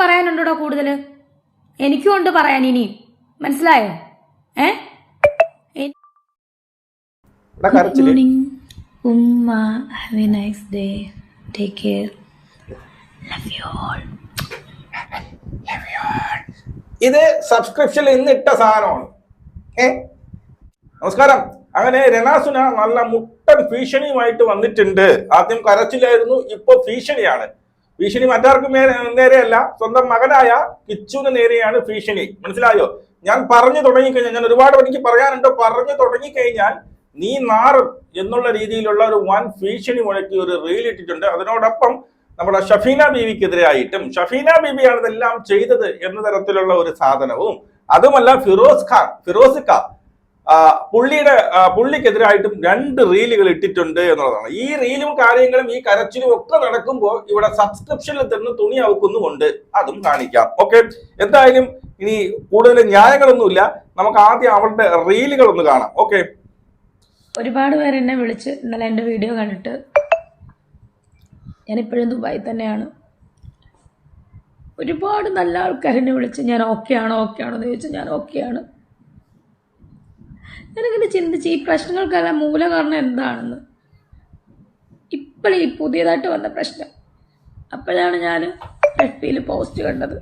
പറയാനുണ്ടോടോ കൂടുതൽ? എനിക്കും ഉണ്ട് പറയാൻ ഇനിയും. മനസ്സിലായോ? ഗുഡ് മോർണിംഗ് ഉമ്മ. Have A nice day. Take care. Love you all. ഇത് സബ്സ്ക്രിപ്ഷനിൽ ഇന്ന് ഇട്ട സാധനമാണ്. നമസ്കാരം. അങ്ങനെ രണാസുന നല്ല മുട്ടൻ ഭീഷണിയുമായിട്ട് വന്നിട്ടുണ്ട്. ആദ്യം കരച്ചിലായിരുന്നു, ഇപ്പൊ ഭീഷണിയാണ്. ഭീഷണി മറ്റാർക്കും നേരെയല്ല, സ്വന്തം മകനായ കിച്ചുവിന് നേരെയാണ് ഭീഷണി. മനസ്സിലായോ? ഞാൻ പറഞ്ഞു തുടങ്ങിക്കഴിഞ്ഞാൽ, ഞാൻ ഒരുപാട് എനിക്ക് പറയാനുണ്ട്, പറഞ്ഞു തുടങ്ങിക്കഴിഞ്ഞാൽ നീ മാറും എന്നുള്ള രീതിയിലുള്ള ഒരു വൻ ഭീഷണി മുഴക്കി ഒരു റീൽ ഇട്ടിട്ടുണ്ട്. അതിനോടൊപ്പം നമ്മുടെ ഷഫീന ബീവിക്കെതിരായിട്ടും ഷഫീന ബീവിയാണ് ഇതെല്ലാം ചെയ്തത് എന്ന തരത്തിലുള്ള ഒരു സാധനവും, അതുമല്ല ഫിറോസ് ഖാൻ പുള്ളിക്കെതിരായിട്ടും 2 റീലുകൾ ഇട്ടിട്ടുണ്ട് എന്നുള്ളതാണ്. ഈ റീലും കാര്യങ്ങളും ഈ കരച്ചിലും ഒക്കെ നടക്കുമ്പോൾ ഇവിടെ സബ്സ്ക്രിപ്ഷനിൽ തന്നെ തുണി അവക്കുന്നുമുണ്ട്. അതും കാണിക്കാം. ഓക്കെ, എന്തായാലും ഇനി കൂടുതൽ ന്യായങ്ങളൊന്നുമില്ല, നമുക്ക് ആദ്യം അവളുടെ റീലുകൾ ഒന്ന് കാണാം. ഓക്കെ. ഒരുപാട് പേര് എന്നെ വിളിച്ച് ഇന്നലെ എൻ്റെ വീഡിയോ കണ്ടിട്ട്, ഞാനിപ്പോഴും ദുബായി തന്നെയാണ്, ഒരുപാട് നല്ല ആൾക്കാർ എന്നെ വിളിച്ച് ഞാൻ ഓക്കെ ആണോ എന്ന് ചോദിച്ചാൽ ഞാൻ ഓക്കെയാണ്. ഞാനിങ്ങനെ ചിന്തിച്ച് ഈ പ്രശ്നങ്ങൾക്കെല്ലാം മൂലകാരണം എന്താണെന്ന്. ഇപ്പോഴീ പുതിയതായിട്ട് വന്ന പ്രശ്നം, അപ്പോഴാണ് ഞാൻ FB പോസ്റ്റ് കണ്ടത്.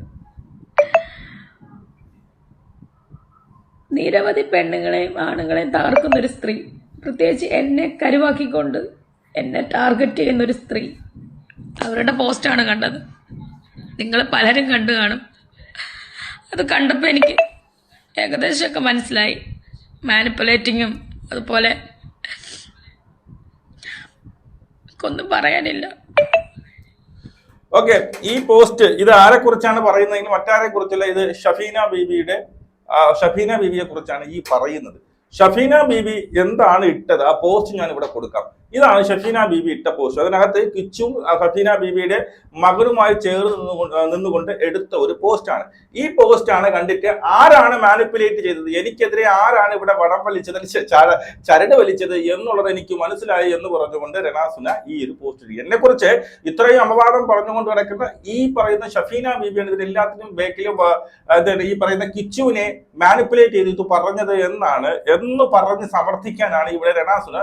നിരവധി പെണ്ണുങ്ങളെയും ആണുങ്ങളെയും തകർക്കുന്നൊരു സ്ത്രീ, പ്രത്യേകിച്ച് എന്നെ കരുവാക്കിക്കൊണ്ട് എന്നെ ടാർഗറ്റ് ചെയ്യുന്നൊരു സ്ത്രീ, അവരുടെ പോസ്റ്റാണ് കണ്ടത്. നിങ്ങൾ പലരും കണ്ടു കാണും. അത് കണ്ടപ്പോൾ എനിക്ക് ഏകദേശമൊക്കെ മനസ്സിലായി. മാനിപ്പുലേറ്റിങ്ങും അതുപോലെ ഒന്നും പറയാനില്ല. ഓക്കെ, ഈ പോസ്റ്റ് ഇത് ആരെ കുറിച്ചാണ് പറയുന്നതെങ്കിൽ മറ്റാരെ കുറിച്ചല്ല, ഇത് ഷഫീന ബീവിയെ കുറിച്ചാണ് ഈ പറയുന്നത്. ഷഫീന ബീവി എന്താണ് ഇട്ടത്, ആ പോസ്റ്റ് ഞാൻ ഇവിടെ കൊടുക്കാം. ഇതാണ് ഷഫീന ബീവി ഇട്ട പോസ്റ്റ്. അതിനകത്ത് കിച്ചും ഷഫീന ബീവിയുടെ മകനുമായി ചേർന്ന് നിന്നുകൊണ്ട് എടുത്ത ഒരു പോസ്റ്റാണ്. ഈ പോസ്റ്റാണ് കണ്ടിട്ട് ആരാണ് മാനിപ്പുലേറ്റ് ചെയ്തത്, എനിക്കെതിരെ ആരാണ് ഇവിടെ വടം വലിച്ചത്, ചരട് വലിച്ചത് എന്നുള്ളത് എനിക്ക് മനസ്സിലായി എന്ന് പറഞ്ഞുകൊണ്ട് രണാസുന ഈ ഒരു പോസ്റ്റ് ഇടുക. എന്നെ കുറിച്ച് ഇത്രയും അപവാദം പറഞ്ഞുകൊണ്ട് കിടക്കുന്ന ഈ പറയുന്ന ഷഫീന ബീവിയാണ് ഇതിനെല്ലാത്തിനും ബേക്കിലും ഈ പറയുന്ന കിച്ചുവിനെ മാനിപ്പുലേറ്റ് ചെയ്തിട്ട് പറഞ്ഞത് എന്ന് പറഞ്ഞ് സമർത്ഥിക്കാനാണ് ഇവിടെ രണാസുന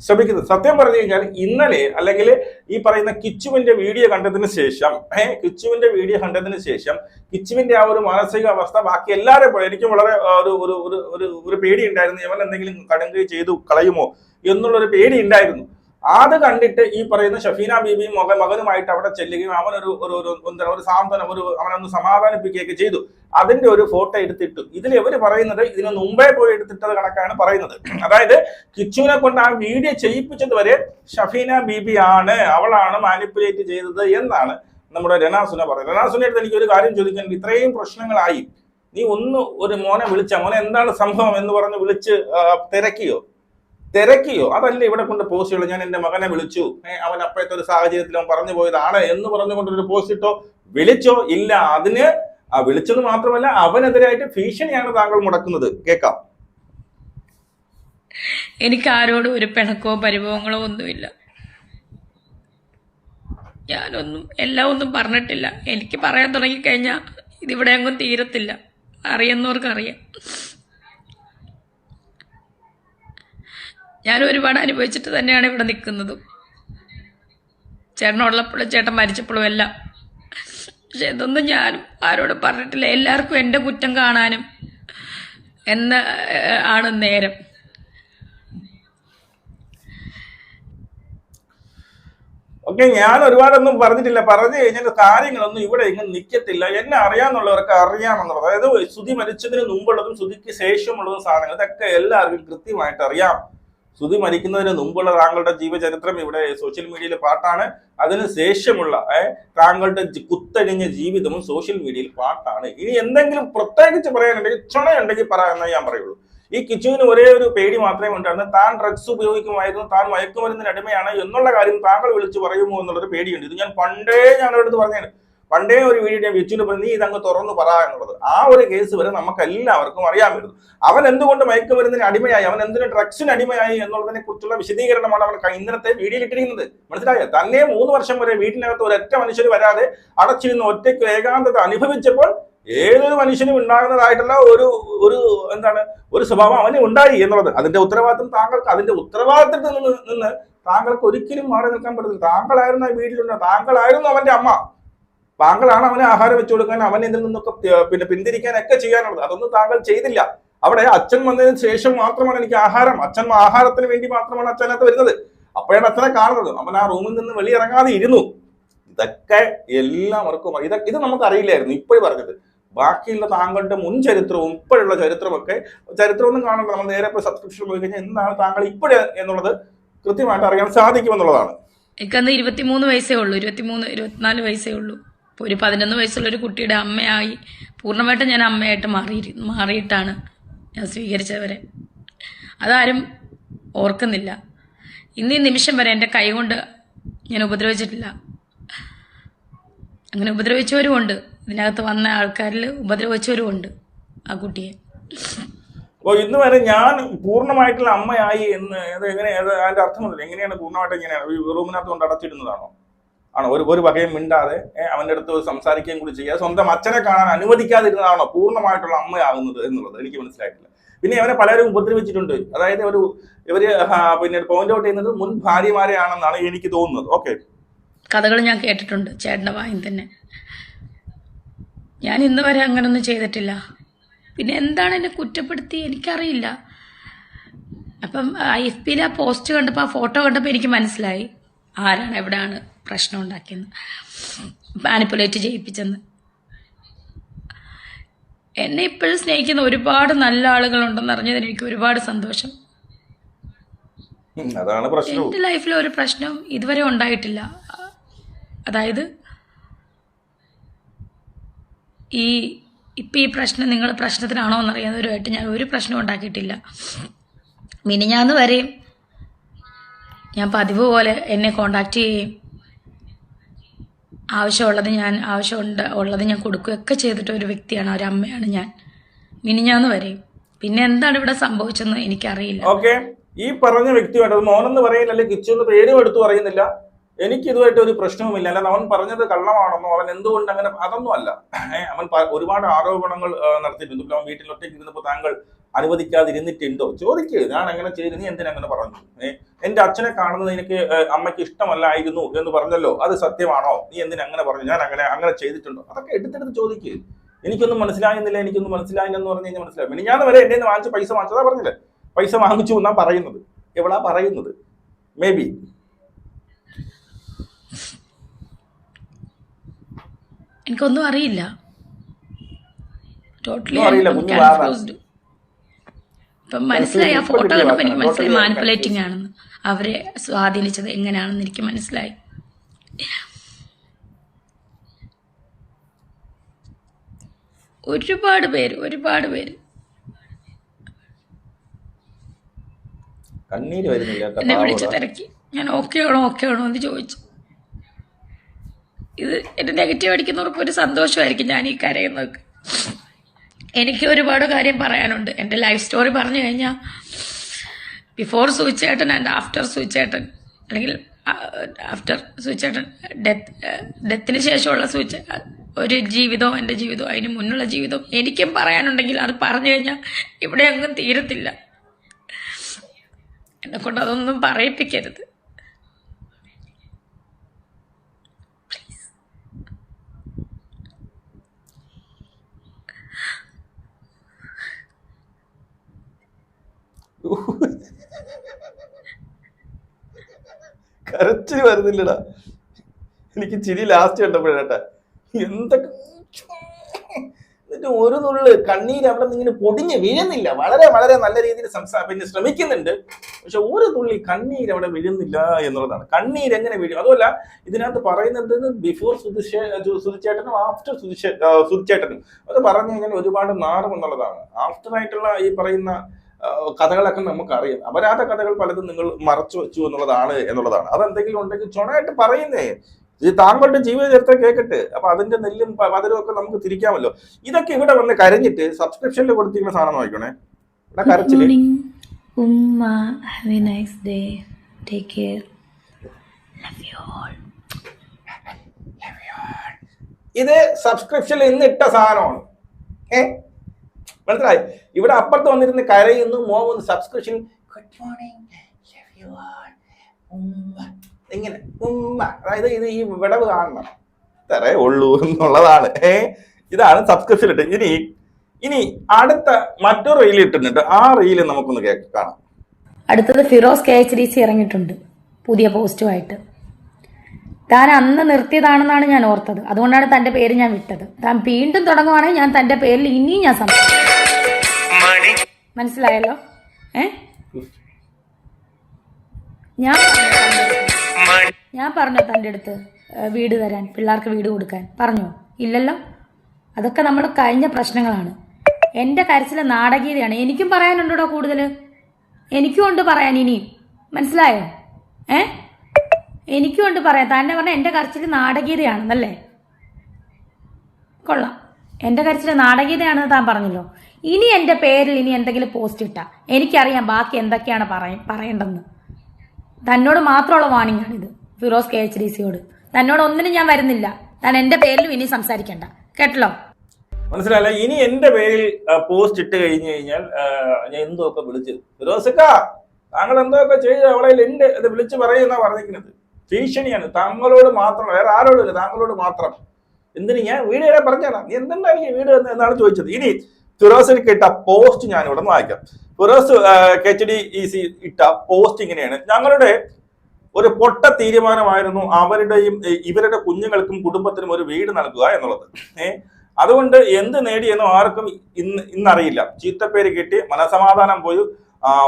ശ്രമിക്കുന്നത്. സത്യം പറഞ്ഞു കഴിഞ്ഞാൽ ഇന്നലെ അല്ലെങ്കിൽ ഈ പറയുന്ന കിച്ചുവിന്റെ വീഡിയോ കണ്ടതിന് ശേഷം കിച്ചുവിന്റെ ആ ഒരു മാനസികാവസ്ഥ ബാക്കി എല്ലാവരും പോലെ എനിക്കും വളരെ ഒരു പേടി ഉണ്ടായിരുന്നു. ഇവൻ എന്തെങ്കിലും കടുങ്കൈ ചെയ്തു കളയുമോ എന്നുള്ളൊരു പേടി ഉണ്ടായിരുന്നു. അത് കണ്ടിട്ട് ഈ പറയുന്ന ഷഫീന ബീബിയും മകനുമായിട്ട് അവിടെ ചെല്ലുകയും ഒരു സാന്ത്വനം അവനൊന്ന് സമാധാനിപ്പിക്കുകയൊക്കെ ചെയ്തു. അതിന്റെ ഒരു ഫോട്ടോ എടുത്തിട്ടു. ഇതിൽ ഇവര് പറയുന്നത് ഇതിന് മുമ്പേ പോയി എടുത്തിട്ടത് കണക്കാണ് പറയുന്നത്. അതായത് കിച്ചുവിനെ കൊണ്ട് ആ വീഡിയോ ചെയ്യിപ്പിച്ചത് വരെ ഷഫീന ബീബി അവളാണ് മാനിപ്പുലേറ്റ് ചെയ്തത് എന്നാണ് നമ്മുടെ രണാസുന പറയുന്നത്. രണാസുനയുടെ എനിക്ക് ഒരു കാര്യം ചോദിക്കാൻ, ഇത്രയും പ്രശ്നങ്ങളായി, നീ ഒരു മോനെ വിളിച്ച മോനെ എന്താണ് സംഭവം എന്ന് പറഞ്ഞ് വിളിച്ച് തിരക്കിയോ? അതല്ല ഇവിടെ കൊണ്ട് പോസ്റ്റ് ചെയ്യണം. ഞാൻ എന്റെ മകനെ വിളിച്ചു, അവൻ അപ്പോഴത്തെ ഒരു സാഹചര്യത്തിൽ അവൻ പറഞ്ഞു പോയതാണ് എന്ന് പറഞ്ഞുകൊണ്ടൊരു പോസ്റ്റ് ഇട്ടോ? വിളിച്ചോ? ഇല്ല. അതിന് വിളിച്ചത് മാത്രമല്ല, അവനെതിരായിട്ട് ഭീഷണിയാണ് താങ്കൾ മുടക്കുന്നത്. കേൾക്കാം. എനിക്ക് ആരോടും ഒരു പിണക്കോ പരിഭവങ്ങളോ ഒന്നുമില്ല. എല്ലാം ഒന്നും പറഞ്ഞിട്ടില്ല. എനിക്ക് പറയാൻ തുടങ്ങിക്കഴിഞ്ഞാൽ ഇതിവിടെ അങ്ങും തീരത്തില്ല. അറിയുന്നവർക്കറിയാം. ഞാൻ ഒരുപാട് അനുഭവിച്ചിട്ട് തന്നെയാണ് ഇവിടെ നിൽക്കുന്നതും, ചേട്ടനുള്ളപ്പോഴും ചേട്ടൻ മരിച്ചപ്പോഴും എല്ലാം. പക്ഷെ ഇതൊന്നും ഞാനും ആരോടും പറഞ്ഞിട്ടില്ല. എല്ലാവർക്കും എൻ്റെ കുറ്റം കാണാനും ആണ് നേരം. ഓക്കെ, ഞാൻ ഒരുപാടൊന്നും പറഞ്ഞിട്ടില്ല. പറഞ്ഞു കഴിഞ്ഞാൽ കാര്യങ്ങളൊന്നും ഇവിടെ ഇങ്ങനെ നിൽക്കത്തില്ല. എന്നെ അറിയാന്നുള്ളവർക്ക് അറിയാമെന്നുള്ളത്. അതായത് ശ്രുതി മരിച്ചതിന് മുമ്പുള്ളതും ശ്രുതിക്ക് ശേഷമുള്ളതും സാധനങ്ങൾ ഇതൊക്കെ എല്ലാവർക്കും കൃത്യമായിട്ട് അറിയാം. ശ്രുതി മരിക്കുന്നതിന് മുമ്പുള്ള താങ്കളുടെ ജീവചരിത്രം ഇവിടെ സോഷ്യൽ മീഡിയയിൽ പാട്ടാണ്. അതിന് ശേഷമുള്ള താങ്കളുടെ കുത്തഴിഞ്ഞ ജീവിതവും സോഷ്യൽ മീഡിയയിൽ പാട്ടാണ്. ഇനി എന്തെങ്കിലും പ്രത്യേകിച്ച് പറയാനുണ്ടെങ്കിൽ ചുണയുണ്ടെങ്കിൽ പറയാമെന്നേ ഞാൻ പറയുള്ളൂ. ഈ കിച്ചുവിന് ഒരേ ഒരു പേടി മാത്രമേ ഉണ്ടായിരുന്നു. താൻ ഡ്രഗ്സ് ഉപയോഗിക്കുമായിരുന്നു, താൻ മയക്കുമരുന്നിന് അടിമയാണ് എന്നുള്ള കാര്യം താങ്കൾ വിളിച്ചു പറയുമോ എന്നുള്ളൊരു പേടിയുണ്ട്. ഇത് ഞാൻ പണ്ടേ അവരുടെ അടുത്ത് പറഞ്ഞാണ്. പണ്ടേ ഒരു വീഡിയോ ഞാൻ വിച്ചുവിന് പറഞ്ഞു, നീ ഇതങ്ങ് തുറന്നു പറ എന്നുള്ളത്. ആ ഒരു കേസ് വരെ നമുക്ക് എല്ലാവർക്കും അറിയാമായിരുന്നു. അവൻ എന്തുകൊണ്ട് മയക്കുമരുന്നിന് അടിമയായി, അവൻ എന്തിനു ഡ്രഗ്സിന് അടിമയായി എന്നുള്ളതിനെ കുറിച്ചുള്ള വിശദീകരണമാണ് അവൻ ഇന്നലത്തെ വീഡിയോയിൽ ഇട്ടിരിക്കുന്നത്. മനസ്സിലായോ? തന്നെ 3 വർഷം വരെ വീട്ടിനകത്ത് ഒരൊറ്റ മനുഷ്യർ വരാതെ അടച്ചിരുന്ന് ഒറ്റയ്ക്ക് ഏകാന്തത അനുഭവിച്ചപ്പോൾ ഏതൊരു മനുഷ്യനും ഉണ്ടാകുന്നതായിട്ടുള്ള ഒരു ഒരു സ്വഭാവം അവന് ഉണ്ടായി എന്നുള്ളത്. അതിന്റെ ഉത്തരവാദിത്വം താങ്കൾക്ക്, അതിന്റെ ഉത്തരവാദിത്തത്തിൽ നിന്ന് താങ്കൾക്ക് ഒരിക്കലും മാറി നിൽക്കാൻ പറ്റത്തില്ല. താങ്കളായിരുന്നു ആ വീട്ടിലുണ്ട്, താങ്കളായിരുന്നു അവന്റെ അമ്മ, താങ്കളാണ് അവനെ ആഹാരം വെച്ചു കൊടുക്കാൻ, അവൻ ഇതിൽ നിന്നൊക്കെ പിന്തിരിക്കാനൊക്കെ ചെയ്യാനുള്ളത്. അതൊന്നും താങ്കൾ ചെയ്തില്ല. അവിടെ അച്ഛൻ വന്നതിന് ശേഷം മാത്രമാണ് എനിക്ക് ആഹാരം, അച്ഛൻ ആഹാരത്തിന് വേണ്ടി മാത്രമാണ് അച്ഛനകത്ത് വരുന്നത്. അപ്പോഴാണ് അച്ഛനെ കാണുന്നത്. അവൻ ആ റൂമിൽ നിന്ന് വെളിയിറങ്ങാതെ ഇരുന്നു. ഇതൊക്കെ എല്ലാവർക്കും ഇത് നമുക്ക് അറിയില്ലായിരുന്നു. ഇപ്പോഴും പറഞ്ഞത് ബാക്കിയുള്ള താങ്കളുടെ മുൻ ചരിത്രവും ഇപ്പോഴുള്ള ചരിത്രമൊന്നും കാണണ്ട. നമ്മൾ നേരെ പോയി സബ്സ്ക്രിപ്ഷൻ പോയി കഴിഞ്ഞാൽ എന്താണ് താങ്കൾ ഇപ്പോഴും എന്നുള്ളത് കൃത്യമായിട്ട് അറിയാൻ സാധിക്കുമെന്നുള്ളതാണ്. എനിക്കന്ന് 23 വയസ്സേ ഉള്ളൂ, 24 വയസ്സേ ഉള്ളൂ. ഇപ്പോൾ ഒരു 11 വയസ്സുള്ള ഒരു കുട്ടിയുടെ അമ്മയായി പൂർണ്ണമായിട്ടും ഞാൻ അമ്മയായിട്ട് മാറിയിട്ടാണ് ഞാൻ സ്വീകരിച്ചവരെ. അതാരും ഓർക്കുന്നില്ല. ഇന്നീ നിമിഷം വരെ എൻ്റെ കൈ കൊണ്ട് ഞാൻ ഉപദ്രവിച്ചിട്ടില്ല. അങ്ങനെ ഉപദ്രവിച്ചവരുമുണ്ട്, ഇതിനകത്ത് വന്ന ആൾക്കാരിൽ ഉപദ്രവിച്ചവരുമുണ്ട് ആ കുട്ടിയെ. അപ്പോൾ ഇന്ന് വരെ ഞാൻ പൂർണ്ണമായിട്ടുള്ള അമ്മയായി എന്ന് അതിന്റെ അർത്ഥമൊന്നുമില്ല. എങ്ങനെയാണ് പൂർണ്ണമായിട്ട്? എങ്ങനെയാണ് റൂമിനകത്ത് കൊണ്ട് അടച്ചിടുന്നതാണോ? ആണോ? ഒരു വകയും മിണ്ടാതെ അവന്റെ അടുത്ത് സംസാരിക്കുകയും കൂടി ചെയ്യുക, സ്വന്തം അച്ഛനെ കാണാൻ അനുവദിക്കാതിരുന്നതാണോ പൂർണ്ണമായിട്ടുള്ള അമ്മയാകുന്നത് എന്നുള്ളത് എനിക്ക് മനസ്സിലായിട്ടില്ല. പിന്നെ അവനെ പലരും ഉപദ്രവിച്ചിട്ടുണ്ട്. അതായത് ഇവര് പോയിന്റ് ഔട്ട് ചെയ്യുന്നത് മുൻ ഭാര്യമാരെയാണെന്നാണ് എനിക്ക് തോന്നുന്നത്. ഓക്കെ, കഥകൾ ഞാൻ കേട്ടിട്ടുണ്ട് ചേട്ടൻ്റെ വായിൽ തന്നെ. ഞാൻ ഇന്ന് വരെ അങ്ങനൊന്നും ചെയ്തിട്ടില്ല. പിന്നെ എന്താണ് എന്നെ കുറ്റപ്പെടുത്തി എനിക്കറിയില്ല. അപ്പം FBയിൽ ആ പോസ്റ്റ് കണ്ടപ്പോൾ, ആ ഫോട്ടോ കണ്ടപ്പോൾ എനിക്ക് മനസ്സിലായി ആരാണ് എവിടെയാണ് പ്രശ്നം ഉണ്ടാക്കിയെന്ന്, മാനിപ്പുലേറ്റ് ചെയ്യിപ്പിച്ചെന്ന്. എന്നെ ഇപ്പോഴും സ്നേഹിക്കുന്ന ഒരുപാട് നല്ല ആളുകളുണ്ടെന്ന് അറിഞ്ഞതിന് എനിക്ക് ഒരുപാട് സന്തോഷം. അതാണ് പ്രശ്നം. എൻ്റെ ലൈഫിൽ ഒരു പ്രശ്നം ഇതുവരെ ഉണ്ടായിട്ടില്ല. അതായത് ഇപ്പം ഈ പ്രശ്നം നിങ്ങൾ പ്രശ്നത്തിനാണോ എന്നറിയാവുന്നവരുമായിട്ട് ഞാൻ ഒരു പ്രശ്നം ഉണ്ടാക്കിയിട്ടില്ല. മിനിഞ്ഞാന്ന് വരെയും ഞാൻ പതിവ് പോലെ എന്നെ കോണ്ടാക്ട് ചെയ്യുകയും ആവശ്യമുള്ളത് ഞാൻ കൊടുക്കുകയൊക്കെ ചെയ്തിട്ട് ഒരു വ്യക്തിയാണ്, ഒരു അമ്മയാണ് ഞാൻ മിനിഞ്ഞാന്ന് വരെയും. പിന്നെ എന്താണ് ഇവിടെ സംഭവിച്ചെന്ന് എനിക്കറിയില്ല. ഓക്കെ, ഈ പറഞ്ഞ വ്യക്തിയുമായിട്ട് അത് മോനെന്ന് പറയുന്നില്ല, അല്ലെങ്കിൽ കിച്ചു എന്ന് പേരും എടുത്തു പറയുന്നില്ല, എനിക്ക് ഇതുമായിട്ട് ഒരു പ്രശ്നവുമില്ല. അല്ലാതെ അവൻ പറഞ്ഞത് കള്ളമാണെന്നോ അവൻ എന്തുകൊണ്ട് അങ്ങനെ, അതൊന്നും അല്ല. അവൻ ഒരുപാട് ആരോപണങ്ങൾ നടത്തിയിട്ടുണ്ട്. അവൻ വീട്ടിൽ ഒറ്റയ്ക്ക് ഇരുന്നപ്പോൾ താങ്കൾ അനുവദിക്കാതിരുന്നിട്ടുണ്ടോ ചോദിക്കുക. ഞാൻ അങ്ങനെ ചെയ്തു, നീ എന്തിനങ്ങനെ പറഞ്ഞു? എന്റെ അച്ഛനെ കാണുന്നത് എനിക്ക് അമ്മയ്ക്ക് ഇഷ്ടമല്ലായിരുന്നു എന്ന് പറഞ്ഞല്ലോ, അത് സത്യമാണോ? നീ എന്തിനങ്ങനെ പറഞ്ഞു? ഞാൻ അങ്ങനെ ചെയ്തിട്ടുണ്ടോ? അതൊക്കെ എടുത്തെടുത്ത് ചോദിക്കുക. എനിക്കൊന്നും മനസ്സിലാകുന്നില്ല, എനിക്കൊന്നും മനസ്സിലായില്ലെന്ന് പറഞ്ഞു കഴിഞ്ഞാൽ മനസ്സിലായി. പിന്നെ ഞാൻ വരെ എന്നെ വാങ്ങിച്ച് പൈസ വാങ്ങിച്ചതാ പറഞ്ഞില്ലേ, പൈസ വാങ്ങിച്ചു എന്നാ പറയുന്നത്. എവിടാ പറയുന്നത്? മേ ബി എനിക്കൊന്നും അറിയില്ല. ടോട്ടലി ഇപ്പം മനസ്സിലായി. ആ ഫോട്ടോ കണ്ടപ്പോൾ എനിക്ക് മനസ്സിലായി മാനിപ്പുലേറ്റിംഗ് ആണെന്ന്. അവരെ സ്വാധീനിച്ചത് എങ്ങനെയാണെന്ന് എനിക്ക് മനസ്സിലായി. ഒരുപാട് പേര് എന്നെ വിളിച്ച് തിരക്കി. ഞാൻ ഓക്കെ ആണോ എന്ന് ചോദിച്ചു. ഇത് എന്റെ നെഗറ്റീവ് അടിക്കുന്നവർക്ക് ഒരു സന്തോഷമായിരിക്കും ഞാൻ ഈ കരയുന്നതൊക്കെ. എനിക്ക് ഒരുപാട് കാര്യം പറയാനുണ്ട്. എൻ്റെ ലൈഫ് സ്റ്റോറി പറഞ്ഞു കഴിഞ്ഞാൽ ബിഫോർ സൂചേട്ടൻ ആൻഡ് ആഫ്റ്റർ സൂചേട്ടൻ, അല്ലെങ്കിൽ ആഫ്റ്റർ സൂചേട്ടൻ ഡെത്തിന് ശേഷമുള്ള ഒരു ജീവിതവും എൻ്റെ ജീവിതവും അതിന് മുന്നുള്ള ജീവിതവും എനിക്കും പറയാനുണ്ടെങ്കിൽ അത് പറഞ്ഞു കഴിഞ്ഞാൽ ഇവിടെ അങ്ങും തീരത്തില്ല. എന്നെക്കൊണ്ട് അതൊന്നും പറയിപ്പിക്കരുത്. കരച്ചിൽ വരുന്നില്ലടാ, എനിക്ക് ചിരി ലാസ്റ്റ് കണ്ടപ്പോഴേട്ടാ. എന്തൊക്കെ എന്നിട്ട് ഒരു നുള്ളു കണ്ണീര് അവിടെ നിന്ന് ഇങ്ങനെ പൊടിഞ്ഞ് വീഴുന്നില്ല. വളരെ വളരെ നല്ല രീതിയിൽ പിന്നെ ശ്രമിക്കുന്നുണ്ട്, പക്ഷെ ഒരു തുള്ളി കണ്ണീര് അവിടെ വീഴുന്നില്ല എന്നുള്ളതാണ്. കണ്ണീര് എങ്ങനെ വീഴും? അതുമല്ല ഇതിനകത്ത് പറയുന്നത് ബിഫോർ സുധിച്ചേട്ടനും ആഫ്റ്റർ സുധിച്ചേട്ടനും അത് പറഞ്ഞു കഴിഞ്ഞാൽ ഒരുപാട് നാറും എന്നുള്ളതാണ്. ആഫ്റ്റർ ആയിട്ടുള്ള ഈ പറയുന്ന കഥകളൊക്കെ നമുക്കറിയാം. അപരാധ കഥകൾ പലതും നിങ്ങൾ മറച്ചു വെച്ചു എന്നുള്ളതാണ്. അതെന്തെങ്കിലും ഉണ്ടെങ്കിൽ ചുണയായിട്ട് പറയുന്നേ. ഇത് താങ്കളുടെ ജീവിത ചരിത്രം കേൾക്കട്ടെ. അപ്പൊ അതിന്റെ നെല്ലും പതിരും ഒക്കെ നമുക്ക് തിരിക്കാമല്ലോ. ഇതൊക്കെ ഇവിടെ വന്ന് കരഞ്ഞിട്ട് സബ്സ്ക്രിപ്ഷനിൽ കൊടുത്തിരിക്കുന്ന സാധനം നോക്കണേ. ഇവിടെ കരച്ചില്. ഉമ്മ have A nice day, take care, love you all. ഇത് സബ്സ്ക്രിപ്ഷനിൽ ഇന്ന് ഇട്ട സാധനമാണ്. മനസ്സിലായി? ഇവിടെ അപ്പുറത്ത് വന്നിരുന്ന് കരയുന്നു, മോന്ന് subscription good morning love you all ഉമ്മ, ഇങ്ങനെ ഉമ്മ. അതായത് ഇത് ഈ വിടവ് കാണണം, ഇത്രേ ഉള്ളൂ എന്നുള്ളതാണ്. ഇതാണ് സബ്സ്ക്രിപ്ഷൻ ഇട്ട്. ഇനി അടുത്ത മറ്റൊരു റീൽ ഇട്ടിട്ടുണ്ട്. ആ റീല് നമുക്കൊന്ന് കാണാം. അടുത്തത് ഫിറോസ് KHDC ഇറങ്ങിയിട്ടുണ്ട് പുതിയ പോസ്റ്റുമായിട്ട്. താൻ അന്ന് നിർത്തിയതാണെന്നാണ് ഞാൻ ഓർത്തത്, അതുകൊണ്ടാണ് തന്റെ പേര് ഞാൻ വിട്ടത്. താൻ വീണ്ടും തുടങ്ങുവാണെങ്കിൽ ഞാൻ തന്റെ പേരിൽ ഇനിയും ഞാൻ സംസാരിക്കും. മനസ്സിലായല്ലോ? ഞാൻ പറഞ്ഞോ തൻ്റെ അടുത്ത് വീട് തരാൻ, പിള്ളേർക്ക് വീട് കൊടുക്കാൻ പറഞ്ഞോ? ഇല്ലല്ലോ. അതൊക്കെ നമ്മൾ കഴിഞ്ഞ പ്രശ്നങ്ങളാണ്. എൻ്റെ കരച്ചിലെ നാടകീയതയാണ്. എനിക്കും പറയാനുണ്ടോ കൂടുതൽ? എനിക്കും ഉണ്ട് പറയാൻ ഇനിയും. മനസ്സിലായോ? എനിക്കും ഉണ്ട് പറയാൻ. തന്നെ പറഞ്ഞാൽ എൻ്റെ കരച്ചിൽ നാടകീയതയാണെന്നല്ലേ? കൊള്ളാം. എൻ്റെ കരച്ചിൽ നാടകീയതയാണെന്ന് താൻ പറഞ്ഞല്ലോ. ഇനി എൻ്റെ പേരിൽ ഇനി എന്തെങ്കിലും പോസ്റ്റ് ഇട്ടാ എനിക്കറിയാം ബാക്കി എന്തൊക്കെയാണ് പറയേണ്ടതെന്ന്. തന്നോട് മാത്രമുള്ള വാണിംഗ് ആണിത്, ഫിറോസ് KHDCയോട്. തന്നോട് ഒന്നിനും ഞാൻ വരുന്നില്ല. താൻ എൻ്റെ പേരിലും ഇനി സംസാരിക്കണ്ട, കേട്ടല്ലോ? മനസ്സിലായില്ല? ഇനി എന്റെ പേരിൽ പോസ്റ്റ് ഇട്ട് കഴിഞ്ഞു കഴിഞ്ഞാൽ ഞാൻ എന്തൊക്കെ വിളിച്ച് ഫിറോസിക്ക താങ്കൾ എന്തൊക്കെ ചെയ്ത് അവളെ എന്റെ ഇത് വിളിച്ച് പറയുന്ന പറഞ്ഞിരിക്കുന്നത് ഭീഷണിയാണ്. താങ്കളോട് മാത്രം, വേറെ ആരോടും ഇല്ല, താങ്കളോട് മാത്രം. എന്തിന് ഞാൻ വീട് വരെ പറഞ്ഞാലാ? നീ എന്തുണ്ടായിരിക്കും വീട് എന്നാണ് ചോദിച്ചത്. ഇനി ഫിറോസിന് ഇട്ട പോസ്റ്റ് ഞാൻ ഇവിടെ നിന്ന് വായിക്കാം. ഫിറോസ് KHDC ഇട്ട പോസ്റ്റ് ഇങ്ങനെയാണ്: ഞങ്ങളുടെ ഒരു പൊട്ട തീരുമാനമായിരുന്നു അവരുടെയും ഇവരുടെ കുഞ്ഞുങ്ങൾക്കും കുടുംബത്തിനും ഒരു വീട് നൽകുക എന്നുള്ളത്. അതുകൊണ്ട് എന്ത് നേടിയെന്നോ ആർക്കും ഇന്നറിയില്ല. ചീത്തപ്പേര് കിട്ടി, മനസമാധാനം പോയി,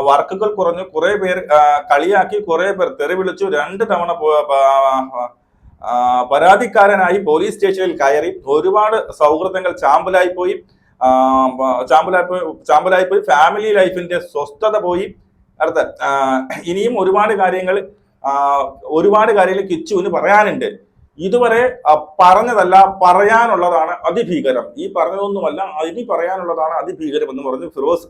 വർക്കുകൾ കുറഞ്ഞു, കുറെ പേർ കളിയാക്കി, കുറെ പേർ തെറി വിളിച്ചു, 2 തവണ പരാതിക്കാരനായി പോലീസ് സ്റ്റേഷനിൽ കയറി, ഒരുപാട് സൗഹൃദങ്ങൾ ചാമ്പലായി പോയി, ഫാമിലി ലൈഫിന്റെ സ്വസ്ഥത പോയി. അടുത്ത ഇനിയും ഒരുപാട് കാര്യങ്ങൾ കിച്ചുവിന് പറയാനുണ്ട്. ഇതുവരെ പറഞ്ഞതല്ല, പറയാനുള്ളതാണ് അതിഭീകരം. ഈ പറഞ്ഞതൊന്നുമല്ല, ഇനി പറയാനുള്ളതാണ് അതിഭീകരം എന്ന് പറഞ്ഞു ഫിറോസ്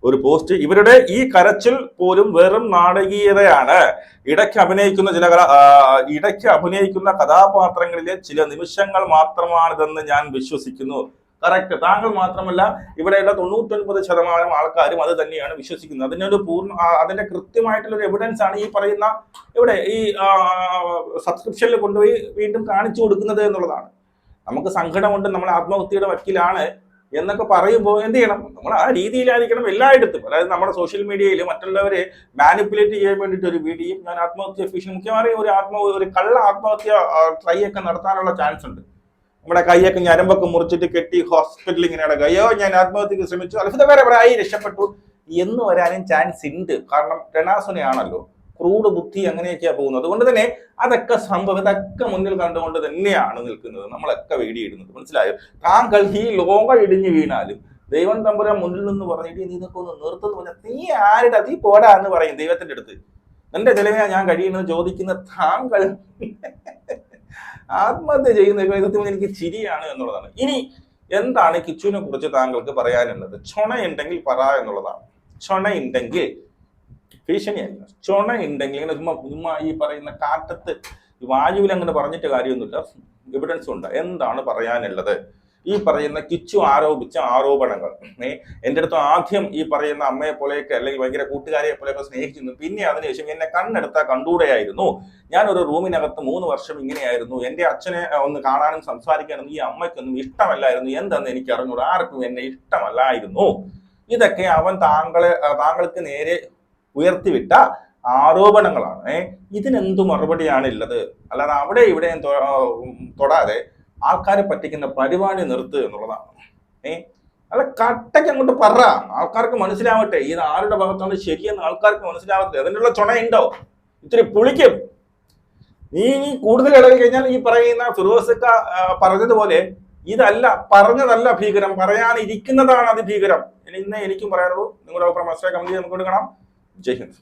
ഒരു പോസ്റ്റ്. ഇവരുടെ ഈ കരച്ചിൽ പോലും വെറും നാടകീയതയാണ്. ഇടയ്ക്ക് അഭിനയിക്കുന്ന കഥാപാത്രങ്ങളിലെ ചില നിമിഷങ്ങൾ മാത്രമാണിതെന്ന് ഞാൻ വിശ്വസിക്കുന്നു. കറക്റ്റ്. താങ്കൾ മാത്രമല്ല, ഇവിടെയുള്ള 99% ആൾക്കാരും അത് തന്നെയാണ് വിശ്വസിക്കുന്നത്. അതിന്റെ കൃത്യമായിട്ടുള്ള ഒരു എവിഡൻസ് ആണ് ഈ പറയുന്ന ഇവിടെ ഈ സബ്സ്ക്രിപ്ഷനിൽ കൊണ്ടുപോയി വീണ്ടും കാണിച്ചു കൊടുക്കുന്നത് എന്നുള്ളതാണ്. നമുക്ക് സങ്കടമുണ്ട്, നമ്മൾ ആത്മഹത്യയുടെ വക്കീലാണ് എന്നൊക്കെ പറയുമ്പോൾ എന്ത് ചെയ്യണം? നമ്മൾ ആ രീതിയിലായിരിക്കണം എല്ലായിടത്തും. അതായത് നമ്മുടെ സോഷ്യൽ മീഡിയയിൽ മറ്റുള്ളവരെ മാനിപ്പുലേറ്റ് ചെയ്യാൻ വേണ്ടിയിട്ട് ഒരു വീഡിയോ, ഞാൻ ആത്മഹത്യ ഭീഷണി, മുഖ്യമായും ഒരു കള്ള ആത്മഹത്യ ട്രൈ ഒക്കെ നടത്താനുള്ള ചാൻസ് ഉണ്ട്. നമ്മുടെ കൈയൊക്കെ ഞരമ്പൊക്കെ മുറിച്ചിട്ട് കെട്ടി ഹോസ്പിറ്റലിൽ ഇങ്ങനെ കിടക്കുക, അയ്യോ ഞാൻ ആത്മഹത്യക്ക് ശ്രമിച്ചു, അത്ഭുതകരമായി രക്ഷപ്പെട്ടു എന്ന് വരാനും ചാൻസ് ഉണ്ട്. കാരണം രണാസുനയാണല്ലോ, ക്രൂഡ് ബുദ്ധി അങ്ങനെയൊക്കെയാ പോകുന്നത്. അതുകൊണ്ട് തന്നെ ഇതൊക്കെ മുന്നിൽ കണ്ടുകൊണ്ട് തന്നെയാണ് നിൽക്കുന്നത്, നമ്മളൊക്കെ വീഡിയോ ഇടുന്നത്. മനസ്സിലായോ? താങ്കൾ ഈ ലോകം ഇടിഞ്ഞു വീണാലും ദൈവം തമ്പുരാൻ മുന്നിൽ നിന്ന് പറഞ്ഞിട്ട് നീ ഇതൊക്കെ ഒന്ന് നിർത്തുന്നു പറഞ്ഞാൽ നീ ആരുടെ നീ പോടാ എന്ന് പറയും ദൈവത്തിന്റെ അടുത്ത്. എന്റെ ചെലവിനാ ഞാൻ കഴിയുന്നത് ചോദിക്കുന്ന താങ്കൾ ആത്മഹത്യ ചെയ്യുന്ന വിധത്തിൽ എനിക്ക് ചിരിയാണ് എന്നുള്ളതാണ്. ഇനി എന്താണ് കിച്ചുവിനെ കുറിച്ച് താങ്കൾക്ക് പറയാനുള്ളത്? ചൊണയുണ്ടെങ്കിൽ പറ എന്നുള്ളതാണ്. ചൊണയുണ്ടെങ്കിൽ ഭീഷണിയല്ല, ചൊണയുണ്ടെങ്കിൽ ഇങ്ങനെ ചുമ്മാ ഈ പറയുന്ന കാറ്റത്ത് വായുവിൽ അങ്ങനെ പറഞ്ഞിട്ട് കാര്യമൊന്നുമില്ല, എവിഡൻസ് ഉണ്ട്. എന്താണ് പറയാനുള്ളത്? ഈ പറയുന്ന കിച്ചു ആരോപിച്ച ആരോപണങ്ങൾ. എൻ്റെ അടുത്ത് ആദ്യം ഈ പറയുന്ന അമ്മയെ പോലെയൊക്കെ അല്ലെങ്കിൽ ഭയങ്കര കൂട്ടുകാരെ പോലെയൊക്കെ സ്നേഹിച്ചിരുന്നു, പിന്നെ അതിനുശേഷം എന്നെ കണ്ണെടുത്താൽ കണ്ടൂടെയായിരുന്നു, ഞാൻ ഒരു റൂമിനകത്ത് 3 വർഷം ഇങ്ങനെയായിരുന്നു, എൻ്റെ അച്ഛനെ ഒന്ന് കാണാനും സംസാരിക്കാനും ഈ അമ്മയ്ക്കൊന്നും ഇഷ്ടമല്ലായിരുന്നു, എന്തെന്ന് എനിക്ക് അറിഞ്ഞൂടാ, ആർക്കും എന്നെ ഇഷ്ടമല്ലായിരുന്നു. ഇതൊക്കെ അവൻ താങ്കൾക്ക് നേരെ ഉയർത്തിവിട്ട ആരോപണങ്ങളാണ്. ഇതിനെന്തു മറുപടിയാണുള്ളത്? അല്ലാതെ അവിടെ ഇവിടെയും തൊടാതെ ആൾക്കാരെ പറ്റിക്കുന്ന പരിപാടി നിർത്തുക എന്നുള്ളതാണ്. അല്ല, കട്ടയ്ക്ക് അങ്ങോട്ട് പറ, ആൾക്കാർക്ക് മനസ്സിലാവട്ടെ ഇത് ആരുടെ ഭാഗത്താണ് ശരിയെന്ന് ആൾക്കാർക്ക് മനസ്സിലാവട്ടെ. അതിനുള്ള ചുണയുണ്ടോ? ഇത്തിരി പുളിക്കും. നീ കൂടുതൽ ഇടയിൽ കഴിഞ്ഞാൽ ഈ പറയുന്ന ഫിറോസിക്ക പറഞ്ഞതുപോലെ പറഞ്ഞതല്ല ഭീകരം, പറയാനിരിക്കുന്നതാണ് അതിഭീകരം. ഇന്ന് എനിക്കും പറയാനുള്ളൂ. നിങ്ങളുടെ അഭിപ്രായം മനസ്സിലാക്കാൻ വേണ്ടി നമുക്ക് കാണാം. ജയ് ഹിന്ദ്.